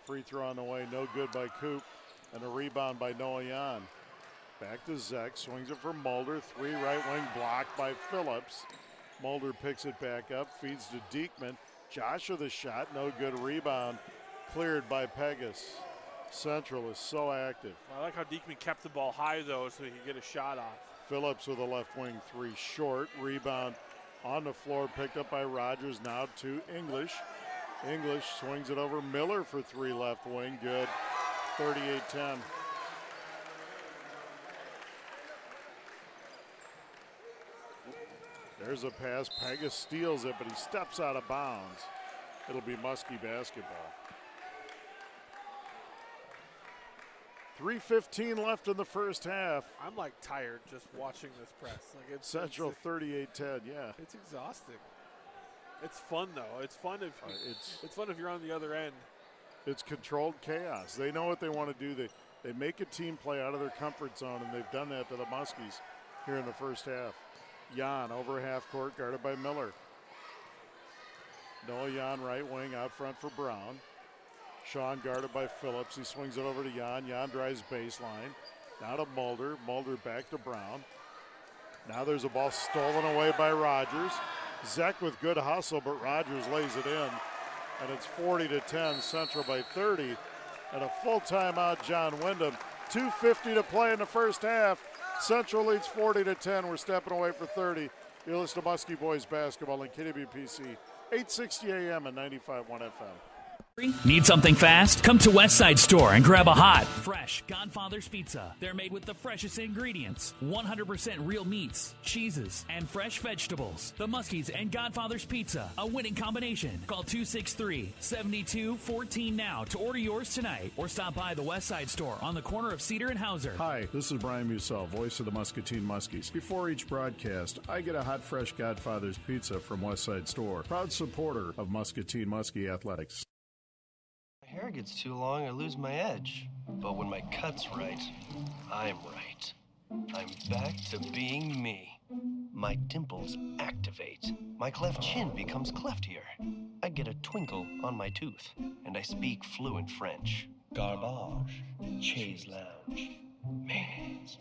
Free throw on the way, no good by Coop. And a rebound by Noah Jan. Back to Zek, swings it for Mulder. 3 right wing blocked by Phillips. Mulder picks it back up, feeds to Diekman. Josh with a shot, no good. Rebound cleared by Pegas. Central is so active. I like how Diekman kept the ball high, though, so he could get a shot off. Phillips with a left wing 3 short. Rebound on the floor, picked up by Rogers. Now to English. English swings it over Miller for 3 left wing. Good. 38-10. There's a pass. Pegas steals it, but he steps out of bounds. It'll be Muskie basketball. 3:15 left in the first half. I'm like tired just watching this press. Like it's Central 38-10. Yeah, it's exhausting. It's fun though. It's fun if it's fun if you're on the other end. It's controlled chaos. They know what they want to do. They make a team play out of their comfort zone, and they've done that to the Muskies here in the first half. Jan over half court, guarded by Miller. Noah Jan right wing out front for Brown. Sean guarded by Phillips. He swings it over to Jan. Jan drives baseline. Now to Mulder. Mulder back to Brown. Now there's a ball stolen away by Rogers. Zek with good hustle, but Rogers lays it in. And it's 40-10, Central by 30. And a full timeout, John Wyndham. 2:50 to play in the first half. Central leads 40-10. We're stepping away for 30. You're listening to Muskie Boys basketball on KWPC, 860 AM and 95.1 FM. Need something fast? Come to Westside Store and grab a hot, fresh Godfather's Pizza. They're made with the freshest ingredients, 100% real meats, cheeses, and fresh vegetables. The Muskies and Godfather's Pizza, a winning combination. Call 263-7214 now to order yours tonight, or stop by the Westside Store on the corner of Cedar and Hauser. Hi, this is Brian Musell, voice of the Muscatine Muskies. Before each broadcast, I get a hot, fresh Godfather's Pizza from Westside Store, proud supporter of Muscatine Muskie Athletics. Hair gets too long, I lose my edge. But when my cut's right, I'm right. I'm back to being me. My dimples activate. My cleft chin becomes cleftier. I get a twinkle on my tooth, and I speak fluent French. Garbage, chaise lounge, mayonnaise.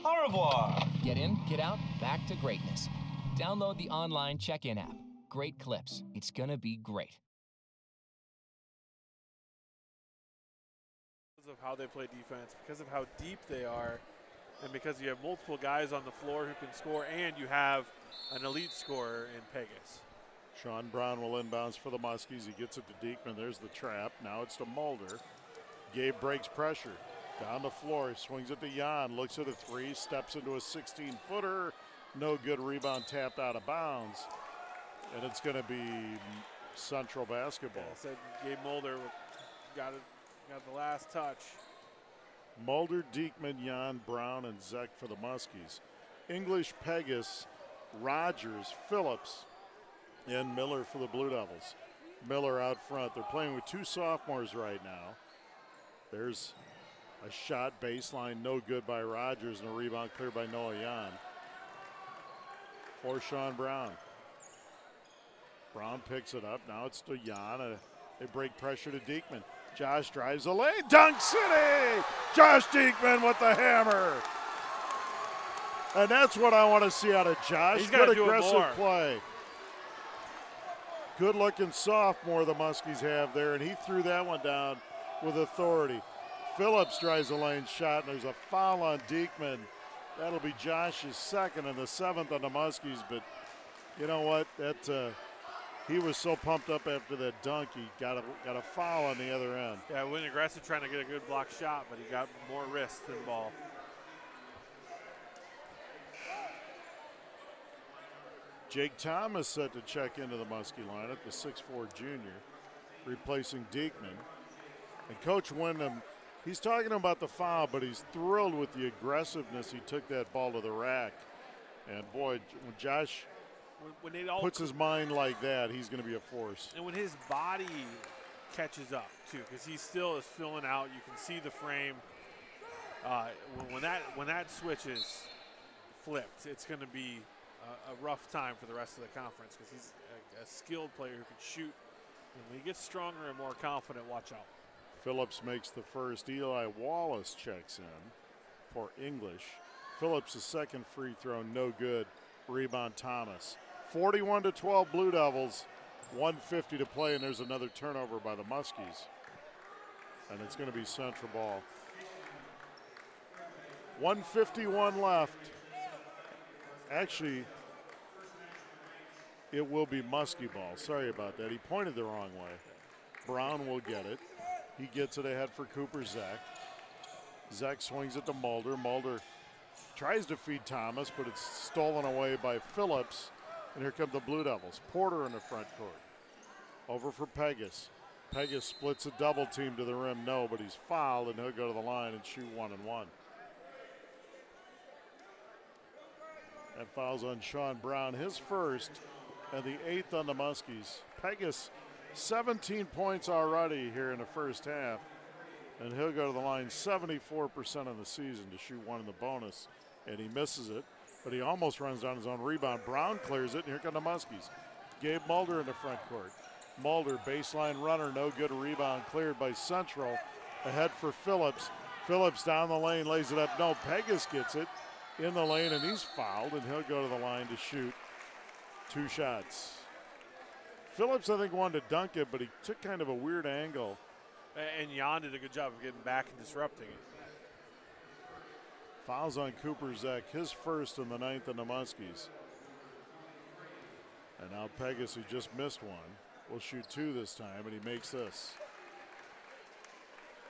Au revoir! Get in, get out, back to greatness. Download the online check-in app. Great clips. It's gonna be great. Because of how they play defense, because of how deep they are, and because you have multiple guys on the floor who can score, and you have an elite scorer in Pegas. Sean Brown will inbounds for the Muskies. He gets it to Diekman. There's the trap. Now it's to Mulder. Gabe breaks pressure. Down the floor, swings it to Jan. Looks at a 3, steps into a 16-footer. No good. Rebound tapped out of bounds. And it's going to be Central basketball. Yeah, I said Gabe Mulder got got the last touch. Mulder, Diekman, Jan, Brown, and Zeck for the Muskies. English, Pegas, Rogers, Phillips, and Miller for the Blue Devils. Miller out front. They're playing with 2 sophomores right now. There's a shot baseline, no good by Rogers, and a rebound cleared by Noah Jan. For Sean Brown. Brown picks it up. Now it's to Jan. They break pressure to Diekman. Josh drives the lane. Dunk City! Josh Diekman with the hammer. And that's what I want to see out of Josh. He's Good do aggressive play. Good looking sophomore the Muskies have there, and he threw that one down with authority. Phillips drives the lane shot, and there's a foul on Diekman. That'll be Josh's second and the 7th on the Muskies, but you know what? He was so pumped up after that dunk, he got a foul on the other end. Yeah, went aggressive trying to get a good block shot, but he got more wrist than ball. Jake Thomas set to check into the Muskie lineup, the 6'4 junior, replacing Diekman. And Coach Wyndham, he's talking about the foul, but he's thrilled with the aggressiveness he took that ball to the rack. And boy, when Josh when it all puts his mind like that, he's going to be a force. And when his body catches up too, because he still is filling out. You can see the frame. When that switch is flipped, it's going to be a rough time for the rest of the conference, because he's a skilled player who can shoot. And when he gets stronger and more confident, watch out. Phillips makes the first. Eli Wallace checks in for English. Phillips' second free throw, no good. Rebound Thomas. 41-12 Blue Devils. 1:50 to play, and there's another turnover by the Muskies. And it's going to be Central ball. 1:51 left. Actually, it will be Muskie ball. Sorry about that. He pointed the wrong way. Brown will get it. He gets it ahead for Cooper Zeck. Zeck swings it to Mulder. Mulder tries to feed Thomas, but it's stolen away by Phillips. And here come the Blue Devils. Porter in the front court. Over for Pegas. Pegas splits a double team to the rim. No, but he's fouled, and he'll go to the line and shoot 1-1. That foul's on Sean Brown, his first, and the 8th on the Muskies. Pegas, 17 points already here in the first half, and he'll go to the line 74% of the season to shoot 1 in the bonus, and he misses it, but he almost runs down his own rebound. Brown clears it, and here come the Muskies. Gabe Mulder in the front court. Mulder, baseline runner, no good. Rebound cleared by Central. Ahead for Phillips. Phillips down the lane, lays it up. No, Pegas gets it in the lane, and he's fouled, and he'll go to the line to shoot 2 shots. Phillips, I think, wanted to dunk it, but he took kind of a weird angle. And Jan did a good job of getting back and disrupting it. Fouls on Cooper Zeck, his first and the 9th on the Muskies. And now Pegas, who just missed one, will shoot 2 this time, and he makes this.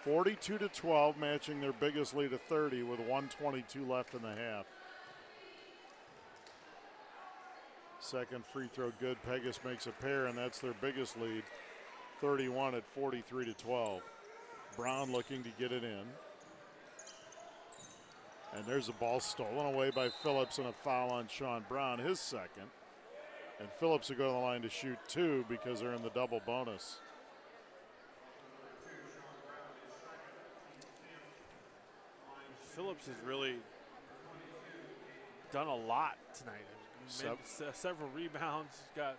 42-12, matching their biggest lead of 30 with 1:22 left in the half. Second free throw good. Pegas makes a pair, and that's their biggest lead. 31 at 43-12. Brown looking to get it in. And there's a ball stolen away by Phillips, and a foul on Sean Brown, his second. And Phillips will go to the line to shoot 2 because they're in the double bonus. Phillips has really done a lot tonight. Several rebounds. Got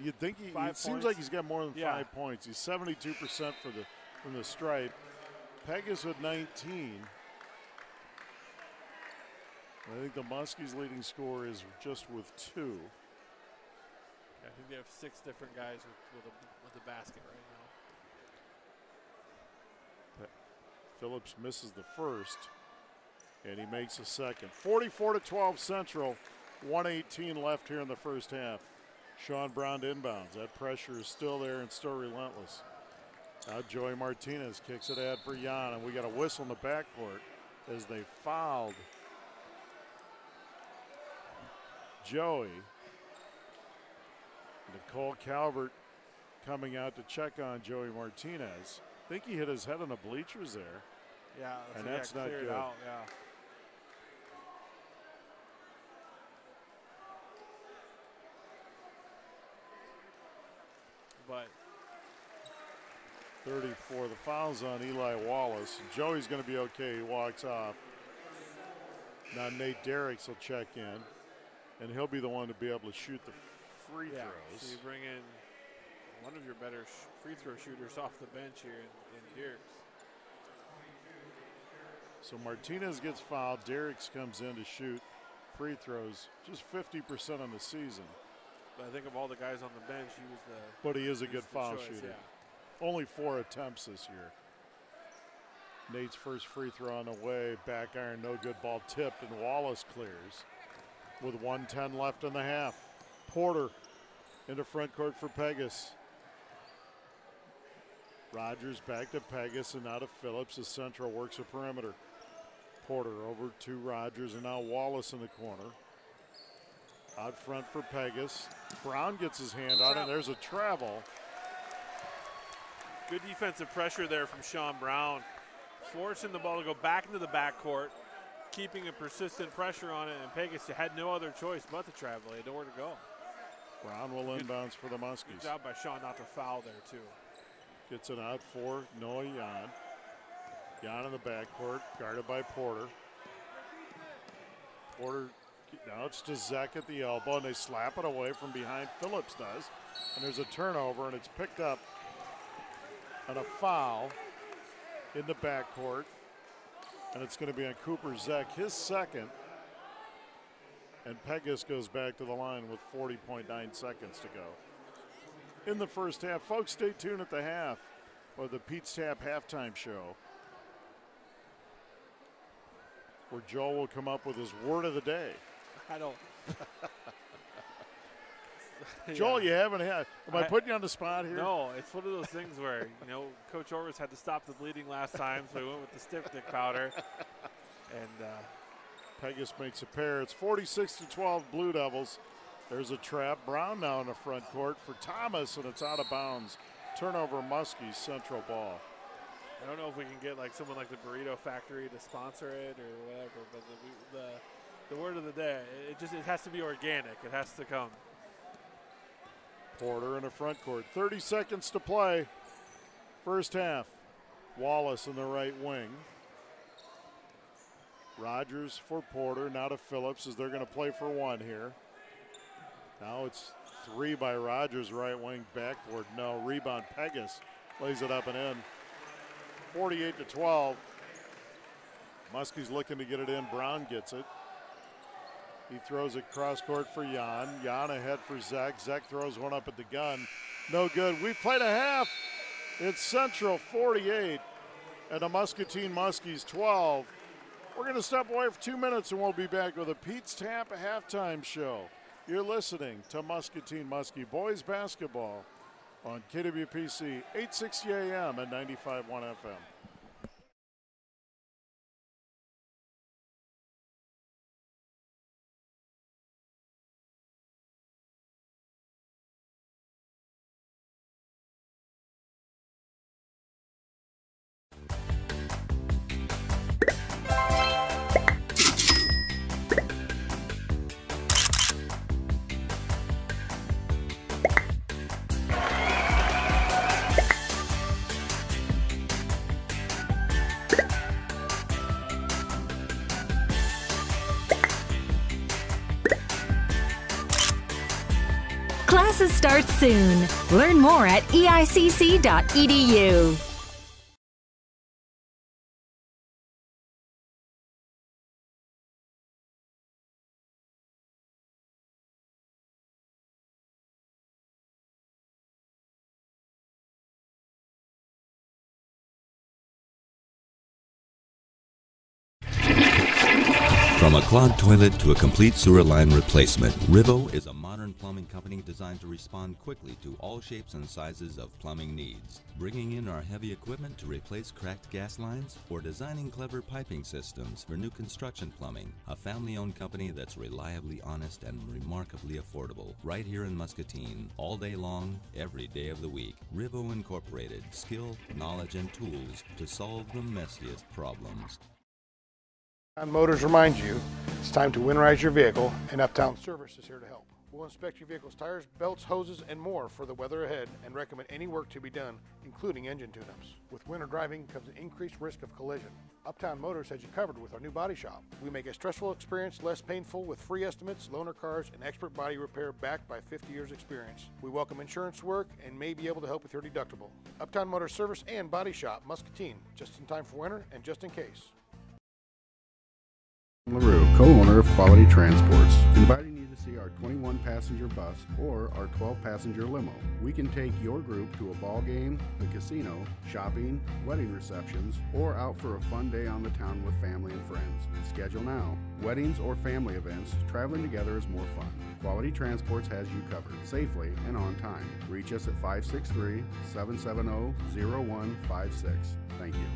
You'd think it seems like he's got more than 5 points. He's 72% from the stripe. Pegas with 19. I think the Muskies' leading scorer is just with 2. I think they have 6 different guys with a basket right now. Phillips misses the first, and he makes the second. 44-12 Central. 1:18 left here in the first half. Sean Brown to inbounds. That pressure is still there and still relentless. Now Joey Martinez kicks it ahead for Jan, and we got a whistle in the backcourt as they fouled Joey. Nicole Calvert coming out to check on Joey Martinez. think he hit his head on the bleachers there. Yeah, and that's not good. Out, yeah. But 34, the foul's on Eli Wallace. Joey's going to be okay. He walks off. Now Nate Derricks will check in, and he'll be the one to be able to shoot the free throws. So you bring in one of your better free throw shooters off the bench here in Derricks. So Martinez gets fouled. Derricks comes in to shoot free throws, just 50% on the season. But I think of all the guys on the bench, he was the. But he is a good foul choice, shooter. Yeah. Only 4 attempts this year. Nate's first free throw on the way. Back iron, no good. Ball tipped, and Wallace clears with 1:10 left in the half. Porter into front court for Pegas. Rogers back to Pegas and out of Phillips. The central works a perimeter. Porter over to Rogers, and now Wallace in the corner. Out front for Pegas. Brown gets his hand on it. There's a travel. Good defensive pressure there from Sean Brown. Forcing the ball to go back into the backcourt, keeping a persistent pressure on it, and Pegas had no other choice but to travel. He had nowhere to go. Brown will inbounds for the Muskies. Good job by Sean not to foul there, too. Gets it out for Noah Jan. Jan in the backcourt, guarded by Porter. Porter, now it's to Zek at the elbow, and they slap it away from behind. Phillips does, and there's a turnover, and it's picked up on a foul in the backcourt, and it's going to be on Cooper Zek, his second, and Pegas goes back to the line with 40.9 seconds to go in the first half. Folks, stay tuned at the half for the Pete's Tap halftime show, where Joel will come up with his word of the day. I don't. Joel, you haven't had. Am I putting you on the spot here? No, it's one of those things where, Coach Orvis had to stop the bleeding last time, so he went with the stiff dick powder. And Pegas makes a pair. It's 46-12 Blue Devils. There's a trap. Brown now in the front court for Thomas, and it's out of bounds. Turnover, Muskie, central ball. I don't know if we can get someone like the Burrito Factory to sponsor it or whatever, but the word of the day, it has to be organic. It has to come. Porter in the front court. 30 seconds to play. First half. Wallace in the right wing. Rogers for Porter. Now to Phillips as they're going to play for one here. Now it's 3 by Rogers, right wing backboard. No, rebound. Pegas lays it up and in. 48-12. Muskie's looking to get it in. Brown gets it. He throws it cross court for Jan. Jan ahead for Zach. Zach throws one up at the gun. No good. We've played a half. It's Central 48 and the Muscatine Muskies 12. We're going to step away for 2 minutes and we'll be back with a Pete's Tap halftime show. You're listening to Muscatine Muskie Boys Basketball on KWPC 860 AM and 95.1 FM. Classes start soon. Learn more at eicc.edu. From a clogged toilet to a complete sewer line replacement, Rivo is a modern plumbing company designed to respond quickly to all shapes and sizes of plumbing needs. Bringing in our heavy equipment to replace cracked gas lines or designing clever piping systems for new construction plumbing. A family-owned company that's reliably honest and remarkably affordable. Right here in Muscatine, all day long, every day of the week. Rivo Incorporated, skill, knowledge, and tools to solve the messiest problems. Motors reminds you it's time to winterize your vehicle, and Uptown Service is here to help. We'll inspect your vehicle's tires, belts, hoses, and more for the weather ahead and recommend any work to be done, including engine tune-ups. With winter driving comes an increased risk of collision. Uptown Motors has you covered with our new body shop. We make a stressful experience less painful with free estimates, loaner cars, and expert body repair backed by 50 years experience. We welcome insurance work and may be able to help with your deductible. Uptown Motors Service and Body Shop, Muscatine, just in time for winter and just in case. LaRue, co-owner of Quality Transports, inviting you to see our 21-passenger bus or our 12-passenger limo. We can take your group to a ball game, the casino, shopping, wedding receptions, or out for a fun day on the town with family and friends. Schedule now. Weddings or family events, traveling together is more fun. Quality Transports has you covered, safely and on time. Reach us at 563-770-0156. Thank you.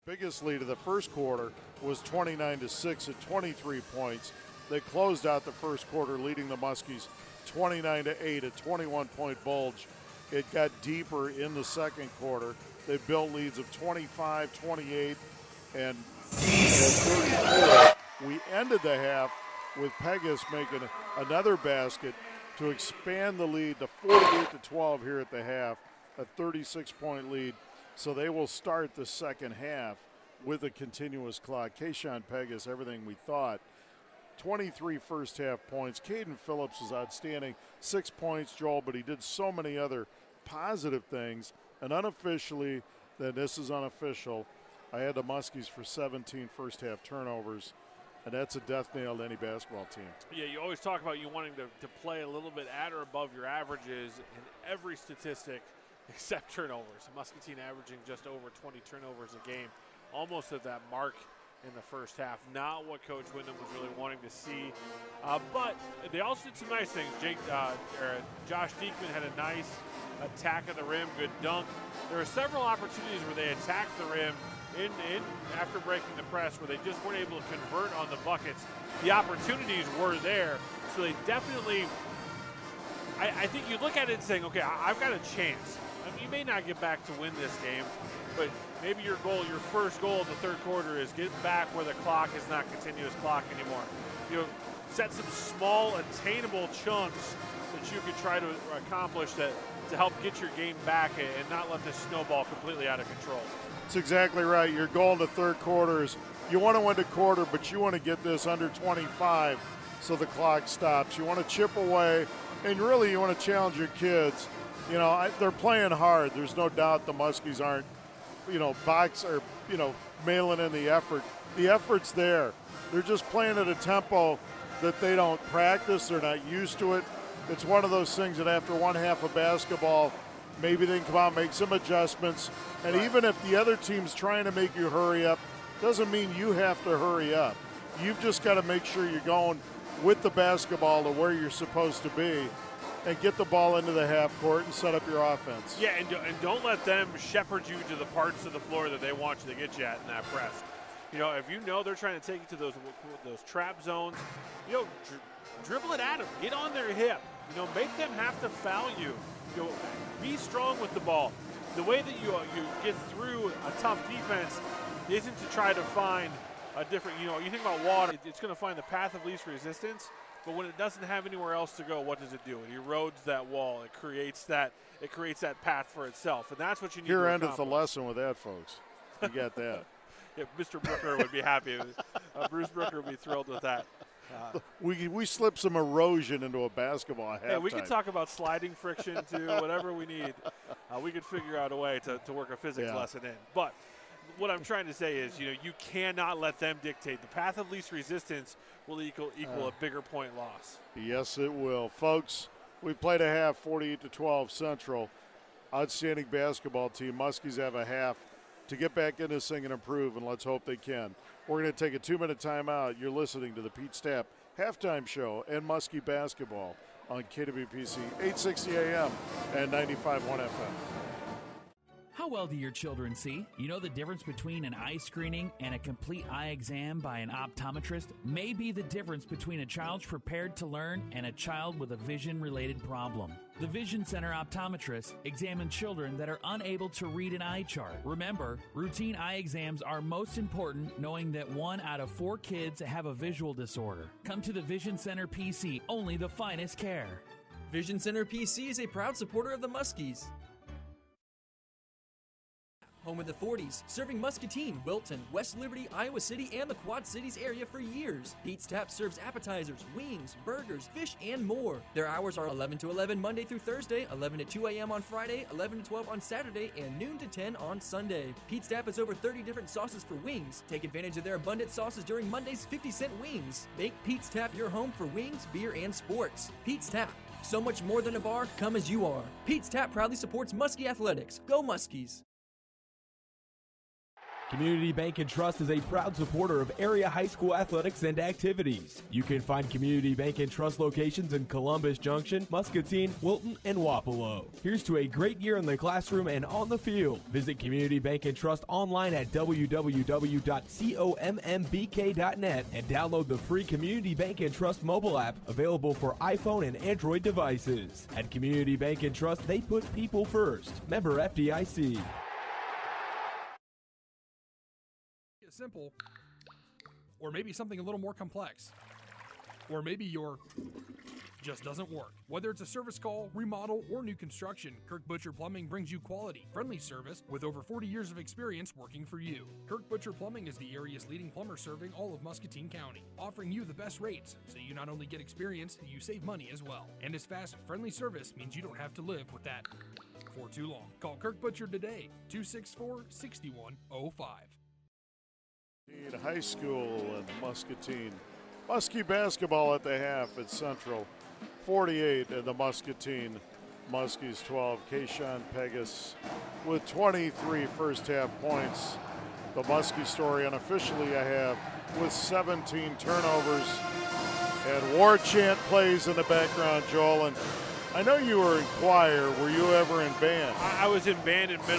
Biggest lead of the first quarter was 29-6 at 23 points. They closed out the first quarter leading the Muskies 29-8, a 21-point bulge. It got deeper in the second quarter. They built leads of 25, 28, and 34. We ended the half with Pegasus making another basket to expand the lead to 48-12 here at the half, a 36-point lead. So they will start the second half with a continuous clock. Kayshawn Pegasus, everything we thought. 23 first half points. Caden Phillips was outstanding. 6 points, Joel, but he did so many other positive things. And unofficially, then this is unofficial, I had the Muskies for 17 first half turnovers. And that's a death nail to any basketball team. Yeah, you always talk about you wanting to play a little bit at or above your averages in every statistic except turnovers. Muscatine averaging just over 20 turnovers a game, almost at that mark in the first half. Not what Coach Wyndham was really wanting to see. But they also did some nice things. Josh Diekman had a nice attack of the rim, good dunk. There were several opportunities where they attacked the rim in after breaking the press where they just weren't able to convert on the buckets. The opportunities were there, so they definitely, I think you look at it and saying, okay, I've got a chance. I mean, you may not get back to win this game, but maybe your first goal of the third quarter is get back where the clock is not continuous clock anymore. You know, set some small, attainable chunks that you could try to accomplish that to help get your game back and not let this snowball completely out of control. That's exactly right. Your goal in the third quarter is you want to win the quarter, but you want to get this under 25 so the clock stops. You want to chip away, and really you want to challenge your kids. You know, they're playing hard. There's no doubt the Muskies aren't, mailing in the effort. The effort's there. They're just playing at a tempo that they don't practice. They're not used to it. It's one of those things that after one half of basketball, maybe they can come out and make some adjustments. And even if the other team's trying to make you hurry up, doesn't mean you have to hurry up. You've just got to make sure you're going with the basketball to where you're supposed to be and get the ball into the half court and set up your offense. Yeah, and don't let them shepherd you to the parts of the floor that they want you to get you at in that press. You know, if you know they're trying to take you to those trap zones, dribble it at them. Get on their hip. Make them have to foul you. Be strong with the ball. The way that you get through a tough defense isn't to try to find a different, you think about water, it's going to find the path of least resistance, but when it doesn't have anywhere else to go, what does it do? It erodes that wall. It creates that path for itself, and that's what you need to accomplish. Here endeth the lesson with that, folks. You got that. Yeah, Mr. Brooker would be happy. Bruce Brooker would be thrilled with that. We slip some erosion into a basketball at halftime. Yeah, we could talk about sliding friction too, whatever we need. We could figure out a way to work a physics lesson in. But what I'm trying to say is, you cannot let them dictate. The path of least resistance will equal a bigger point loss. Yes, it will. Folks, we played a half 48-12 Central. Outstanding basketball team. Muskies have a half to get back in this thing and improve, and let's hope they can. We're going to take a 2-minute timeout. You're listening to the Pete Stapp Halftime Show and Muskie Basketball on KWPC 860 AM and 95.1 FM. How well do your children see? You know the difference between an eye screening and a complete eye exam by an optometrist may be the difference between a child prepared to learn and a child with a vision-related problem. The Vision Center optometrists examine children that are unable to read an eye chart. Remember, routine eye exams are most important, knowing that 1 out of 4 kids have a visual disorder. Come to the Vision Center PC, only the finest care. Vision Center PC is a proud supporter of the Muskies. Home of the 40s, serving Muscatine, Wilton, West Liberty, Iowa City, and the Quad Cities area for years. Pete's Tap serves appetizers, wings, burgers, fish, and more. Their hours are 11 to 11 Monday through Thursday, 11 to 2 a.m. on Friday, 11 to 12 on Saturday, and noon to 10 on Sunday. Pete's Tap has over 30 different sauces for wings. Take advantage of their abundant sauces during Monday's 50-cent wings. Make Pete's Tap your home for wings, beer, and sports. Pete's Tap. So much more than a bar, come as you are. Pete's Tap proudly supports Muskie Athletics. Go Muskies! Community Bank and Trust is a proud supporter of area high school athletics and activities. You can find Community Bank and Trust locations in Columbus Junction, Muscatine, Wilton, and Wapello. Here's to a great year in the classroom and on the field. Visit Community Bank and Trust online at www.commbk.net and download the free Community Bank and Trust mobile app available for iPhone and Android devices. At Community Bank and Trust, they put people first. Member FDIC. Simple, or maybe something a little more complex, or maybe your just doesn't work. Whether it's a service call, remodel, or new construction, Kirk Butcher Plumbing brings you quality, friendly service with over 40 years of experience working for you. Kirk Butcher Plumbing is the area's leading plumber serving all of Muscatine County, offering you the best rates, so you not only get experience, you save money as well. And his fast, friendly service means you don't have to live with that for too long. Call Kirk Butcher today, 264-6105. High School in Muscatine. Muskie basketball at the half at Central. 48 in the Muscatine. Muskies 12. Kayshawn Pegas with 23 first half points. The Muskie story unofficially I have with 17 turnovers. And war chant plays in the background, Joel. And I know you were in choir. Were you ever in band? I was in band in middle